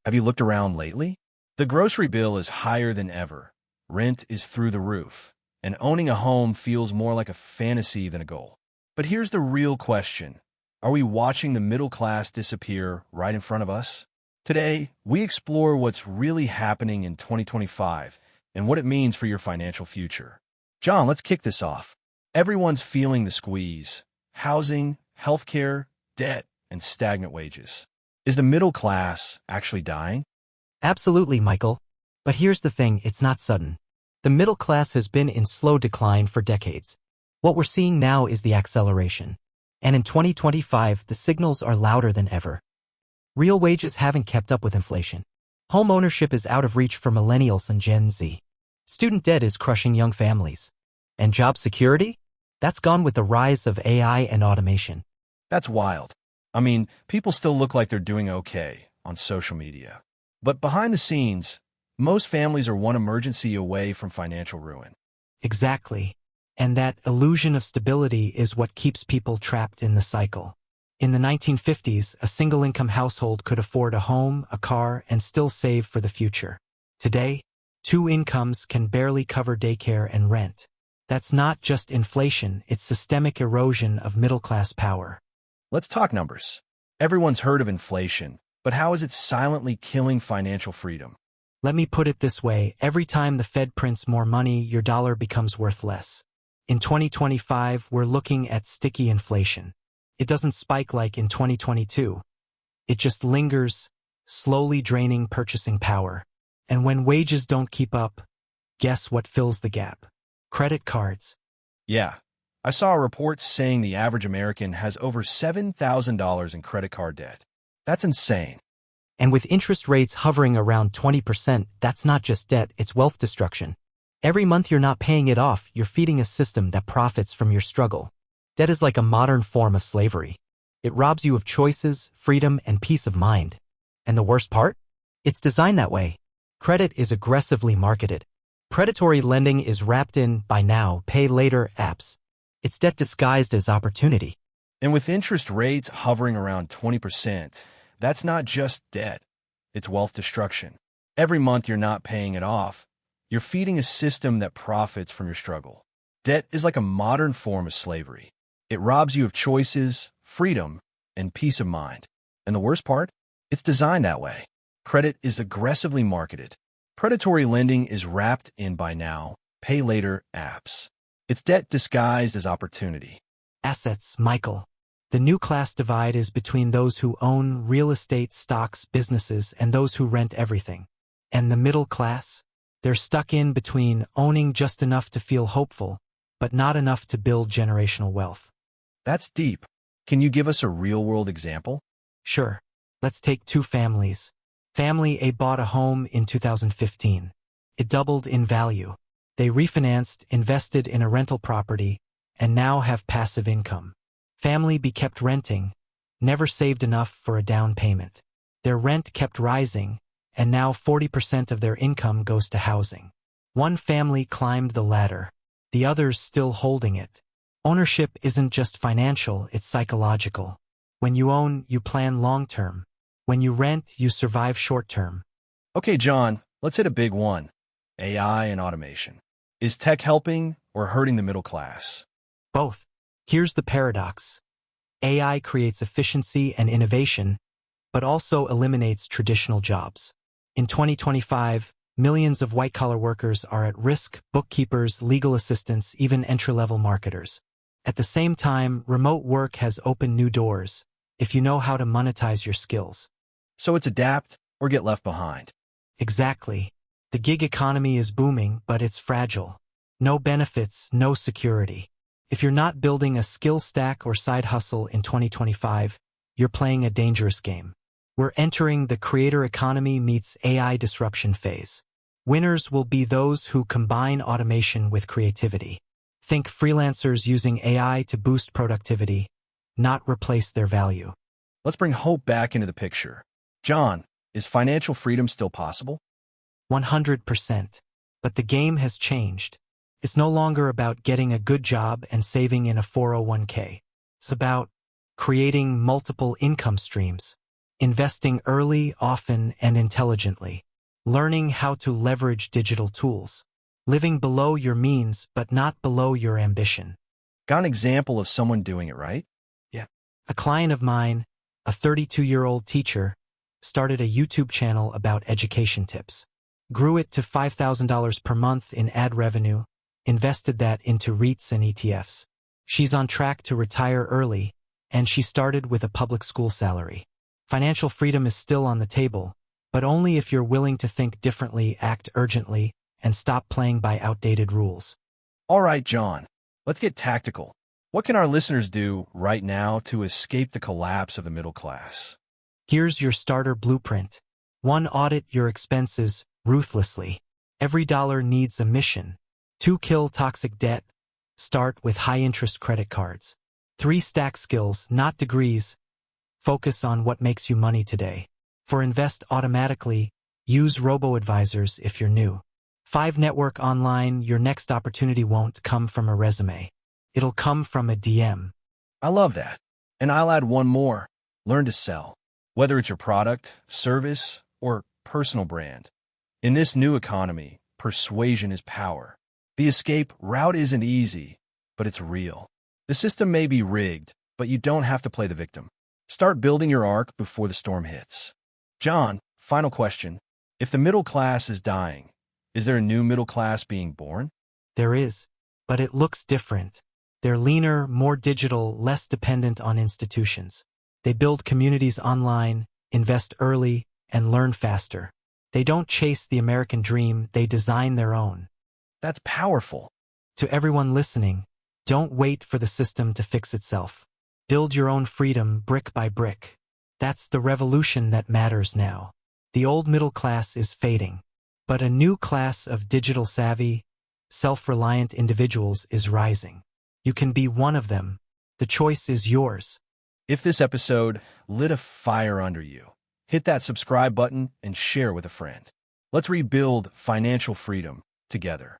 Have you looked around lately? The grocery bill is higher than ever. Rent is through the roof. And owning a home feels more like a fantasy than a goal. But here's the real question. Are we watching the middle class disappear right in front of us? Today, we explore what's really happening in 2025 and what it means for your financial future. John, let's kick this off. Everyone's feeling the squeeze. Housing, healthcare, debt, and stagnant wages. Is the middle class actually dying? Absolutely, Michael. But here's the thing, it's not sudden. The middle class has been in slow decline for decades. What we're seeing now is the acceleration. And in 2025, the signals are louder than ever. Real wages haven't kept up with inflation. Home ownership is out of reach for millennials and Gen Z. Student debt is crushing young families. And job security? That's gone with the rise of AI and automation. That's wild. I mean, people still look like they're doing okay on social media. But behind the scenes, most families are one emergency away from financial ruin. Exactly. And that illusion of stability is what keeps people trapped in the cycle. In the 1950s, a single-income household could afford a home, a car, and still save for the future. Today, two incomes can barely cover daycare and rent. That's not just inflation, it's systemic erosion of middle-class power. Let's talk numbers. Everyone's heard of inflation, but how is it silently killing financial freedom? Let me put it this way, every time the Fed prints more money, your dollar becomes worth less. In 2025, we're looking at sticky inflation. It doesn't spike like in 2022. It just lingers, slowly draining purchasing power. And when wages don't keep up, guess what fills the gap? Credit cards. Yeah, I saw a report saying the average American has over $7,000 in credit card debt. That's insane. And with interest rates hovering around 20%, that's not just debt, it's wealth destruction. Every month you're not paying it off, you're feeding a system that profits from your struggle. Debt is like a modern form of slavery. It robs you of choices, freedom, and peace of mind. And the worst part? It's designed that way. Credit is aggressively marketed. Predatory lending is wrapped in buy now, pay later apps. It's debt disguised as opportunity. And with interest rates hovering around 20%, that's not just debt. It's wealth destruction. Every month you're not paying it off. You're feeding a system that profits from your struggle. Debt is like a modern form of slavery. It robs you of choices, freedom, and peace of mind. And the worst part? It's designed that way. Credit is aggressively marketed. Predatory lending is wrapped in buy now, pay later apps. It's debt disguised as opportunity. Assets, Michael. The new class divide is between those who own real estate, stocks, businesses, and those who rent everything. And the middle class? They're stuck in between owning just enough to feel hopeful, but not enough to build generational wealth. That's deep. Can you give us a real-world example? Sure. Let's take two families. Family A bought a home in 2015. It doubled in value. They refinanced, invested in a rental property, and now have passive income. Family B kept renting, never saved enough for a down payment. Their rent kept rising, and now 40% of their income goes to housing. One family climbed the ladder, the others still holding it. Ownership isn't just financial, it's psychological. When you own, you plan long-term. When you rent, you survive short-term. Okay, John, let's hit a big one. AI and automation. Is tech helping or hurting the middle class? Both. Here's the paradox. AI creates efficiency and innovation, but also eliminates traditional jobs. In 2025, millions of white-collar workers are at risk, bookkeepers, legal assistants, even entry-level marketers. At the same time, remote work has opened new doors, if you know how to monetize your skills. So it's adapt or get left behind. Exactly. The gig economy is booming, but it's fragile. No benefits, no security. If you're not building a skill stack or side hustle in 2025, you're playing a dangerous game. We're entering the creator economy meets AI disruption phase. Winners will be those who combine automation with creativity. Think freelancers using AI to boost productivity, not replace their value. Let's bring hope back into the picture. John, is financial freedom still possible? 100%. But the game has changed. It's no longer about getting a good job and saving in a 401k. It's about creating multiple income streams. investing early, often, and intelligently, learning how to leverage digital tools, living below your means but not below your ambition. Got an example of someone doing it right? Yeah. A client of mine, a 32-year-old teacher, started a YouTube channel about education tips, grew it to $5,000 per month in ad revenue, invested that into REITs and ETFs. She's on track to retire early, and she started with a public school salary. Financial freedom is still on the table, but only if you're willing to think differently, act urgently, and stop playing by outdated rules. All right, John, let's get tactical. What can our listeners do right now to escape the collapse of the middle class? Here's your starter blueprint. 1. Audit your expenses ruthlessly. Every dollar needs a mission. 2. Kill toxic debt. Start with high-interest credit cards. 3. Stack skills, not degrees. Focus on what makes you money today. 4. Invest automatically. Use robo-advisors if you're new. 5. Network online. Your next opportunity won't come from a resume. It'll come from a DM. I love that. And I'll add one more. Learn to sell. Whether it's your product, service, or personal brand. In this new economy, persuasion is power. The escape route isn't easy, but it's real. The system may be rigged, but you don't have to play the victim. Start building your arc before the storm hits. John, final question. If the middle class is dying, is there a new middle class being born? There is, but it looks different. They're leaner, more digital, less dependent on institutions. They build communities online, invest early, and learn faster. They don't chase the American dream, they design their own. That's powerful. To everyone listening, don't wait for the system to fix itself. Build your own freedom brick by brick. That's the revolution that matters now. The old middle class is fading, but a new class of digital-savvy, self-reliant individuals is rising. You can be one of them. The choice is yours. If this episode lit a fire under you, hit that subscribe button and share with a friend. Let's rebuild financial freedom together.